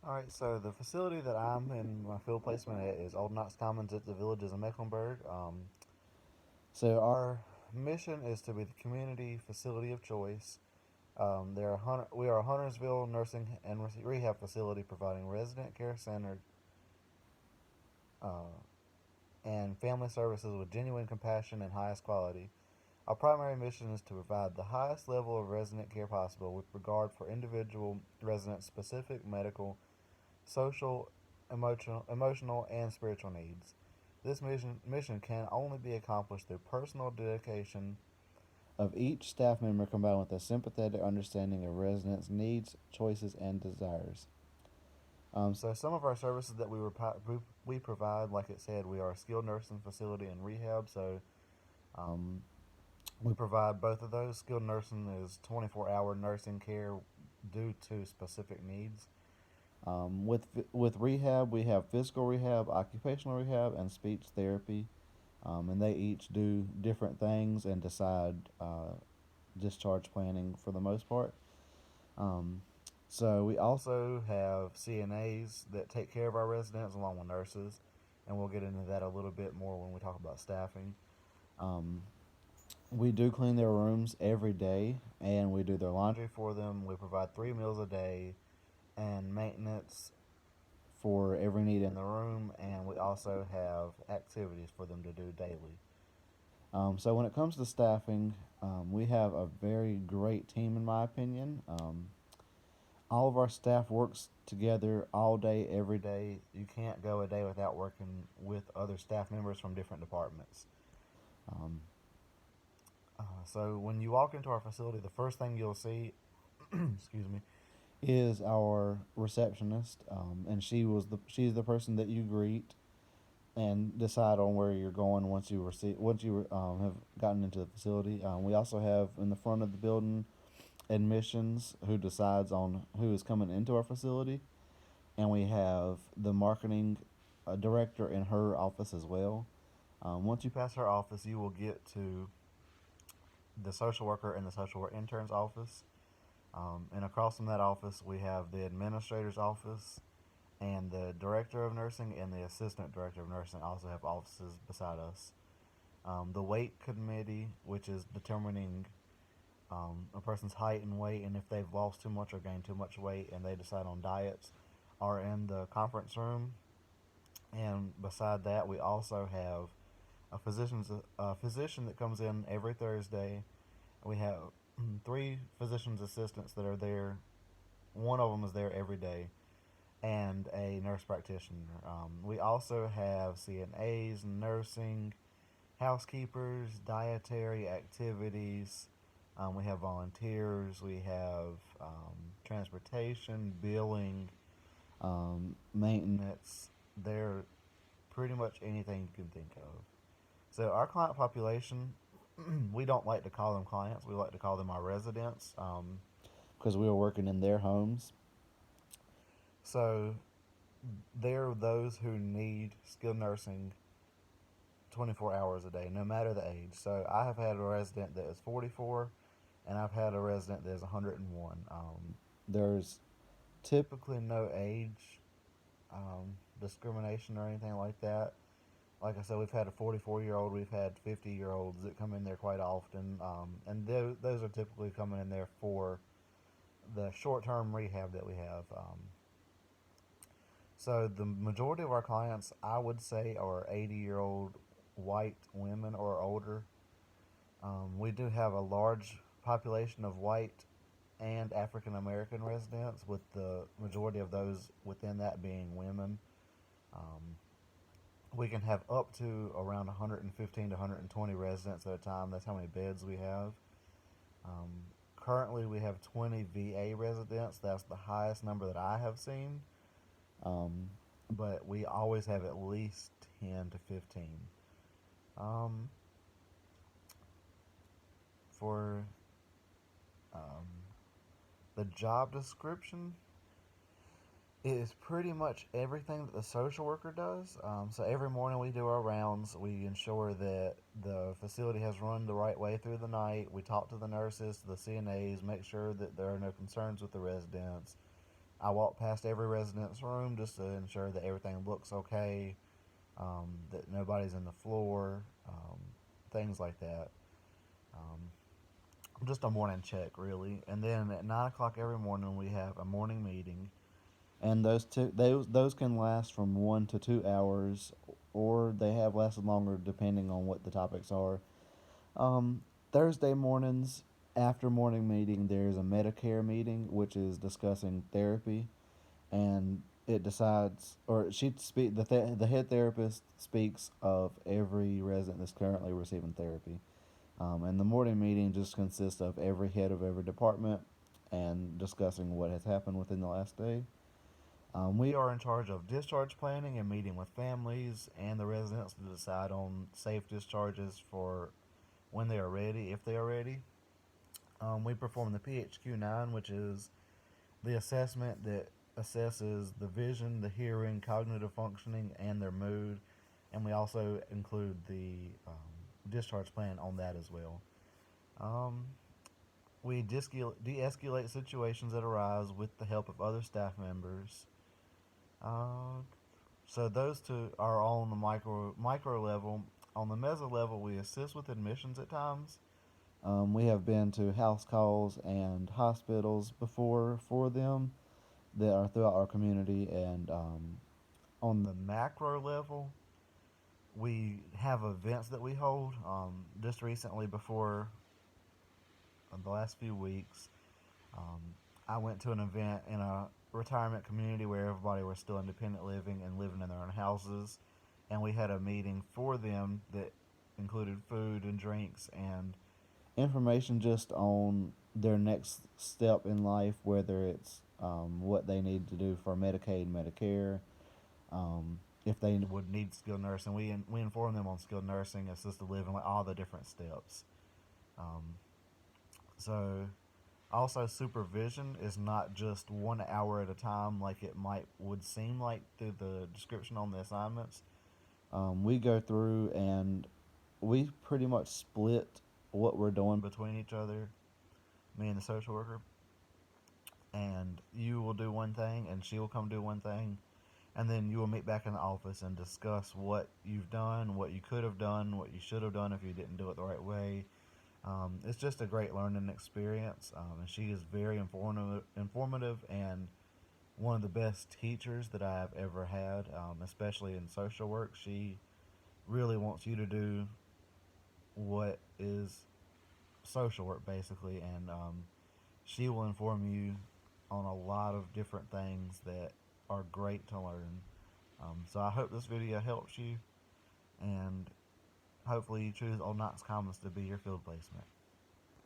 All right, so the facility that I'm in my field placement at is Old Knox Commons at the Villages of Mecklenburg. So our mission is to be the community facility of choice. We are a Huntersville nursing and rehab facility providing resident care centered uh, and family services with genuine compassion and highest quality. Our primary mission is to provide the highest level of resident care possible with regard for individual resident specific medical, social, emotional, and spiritual needs. This mission can only be accomplished through personal dedication of each staff member combined with a sympathetic understanding of residents' needs, choices, and desires. So some of our services that we provide, like it said, we are a skilled nursing facility and rehab. So um, we provide both of those. Skilled nursing is 24-hour nursing care due to specific needs. With rehab, we have physical rehab, occupational rehab, and speech therapy, and they each do different things and decide discharge planning for the most part. Um, so we also have CNAs that take care of our residents along with nurses, and we'll get into that a little bit more when we talk about staffing. Um, we do clean their rooms every day, and we do their laundry for them. We provide 3 meals a day and maintenance for every need in the room, and we also have activities for them to do daily. So when it comes to staffing, we have a very great team, in my opinion. All of our staff works together all day, every day. You can't go a day without working with other staff members from different departments. Um, so when you walk into our facility, the first thing you'll see, excuse me, is our receptionist, and she's the person that you greet and decide on where you're going once you have gotten into the facility. We also have in the front of the building admissions who decides on who is coming into our facility, and we have the marketing director in her office as well. Once you pass her office, you will get to the social worker and the social work intern's office. And across from that office, we have the administrator's office, and the director of nursing and the assistant director of nursing also have offices beside us. The weight committee, which is determining a person's height and weight, and if they've lost too much or gained too much weight, and they decide on diets, are in the conference room. And beside that, we also have a physician that comes in every Thursday. We have three physician's assistants that are there. One of them is there every day, and a nurse practitioner. We also have CNAs, nursing, housekeepers, dietary activities. We have volunteers. We have transportation, billing, maintenance. They're pretty much anything you can think of. So our client population, we don't like to call them clients. We like to call them our residents because we are working in their homes. So they're those who need skilled nursing 24 hours a day, no matter the age. So I have had a resident that is 44, and I've had a resident that is 101. There's typically no age discrimination or anything like that. Like I said, we've had a 44-year-old, we've had 50-year-olds that come in there quite often, and those are typically coming in there for the short-term rehab that we have. So the majority of our clients, I would say, are 80-year-old white women or older. We do have a large population of white and African American residents, with the majority of those within that being women. Um, we can have up to around 115 to 120 residents at a time. That's how many beds we have. Um, Currently, we have 20 VA residents. That's the highest number that I have seen. Um, but we always have at least 10 to 15. Um, for um, the job description, it is pretty much everything that the social worker does. So every morning we do our rounds. We ensure that the facility has run the right way through the night. We talk to the nurses, to the CNAs, make sure that there are no concerns with the residents. I walk past every resident's room just to ensure that everything looks okay, that nobody's in the floor, things like that. Um, just a morning check, really. And then at 9 o'clock every morning, we have a morning meeting, and those can last from 1 to 2 hours, or they have lasted longer depending on what the topics are. Um, Thursday mornings after morning meeting, there's a Medicare meeting which is discussing therapy, and it decides, or the head therapist speaks of every resident that's currently receiving therapy. And the morning meeting just consists of every head of every department and discussing what has happened within the last day. We are in charge of discharge planning and meeting with families and the residents to decide on safe discharges for when they are ready, if they are ready. We perform the PHQ-9, which is the assessment that assesses the vision, the hearing, cognitive functioning, and their mood. And we also include the discharge plan on that as well. Um, we de-escalate situations that arise with the help of other staff members. Uh, so those two are all on the micro level. On the meso level, we assist with admissions at times. We have been to house calls and hospitals before for them that are throughout our community. And on the macro level, we have events that we hold. Just recently, before the last few weeks, um, I went to an event in a retirement community where everybody was still independent living and living in their own houses, and we had a meeting for them that included food and drinks and information just on their next step in life, whether it's what they need to do for Medicaid, Medicare, if they would need skilled nursing. We inform them on skilled nursing, assisted living, like all the different steps. Um, so also, supervision is not just 1 hour at a time like it would seem like through the description on the assignments. We go through and we pretty much split what we're doing between each other, me and the social worker. And you will do one thing, and she will come do one thing, and then you will meet back in the office and discuss what you've done, what you could have done, what you should have done if you didn't do it the right way. It's just a great learning experience, and she is very informative and one of the best teachers that I have ever had, especially in social work. She really wants you to do what is social work, basically, and she will inform you on a lot of different things that are great to learn. So I hope this video helps you, and hopefully you choose Old Knox Commons to be your field placement.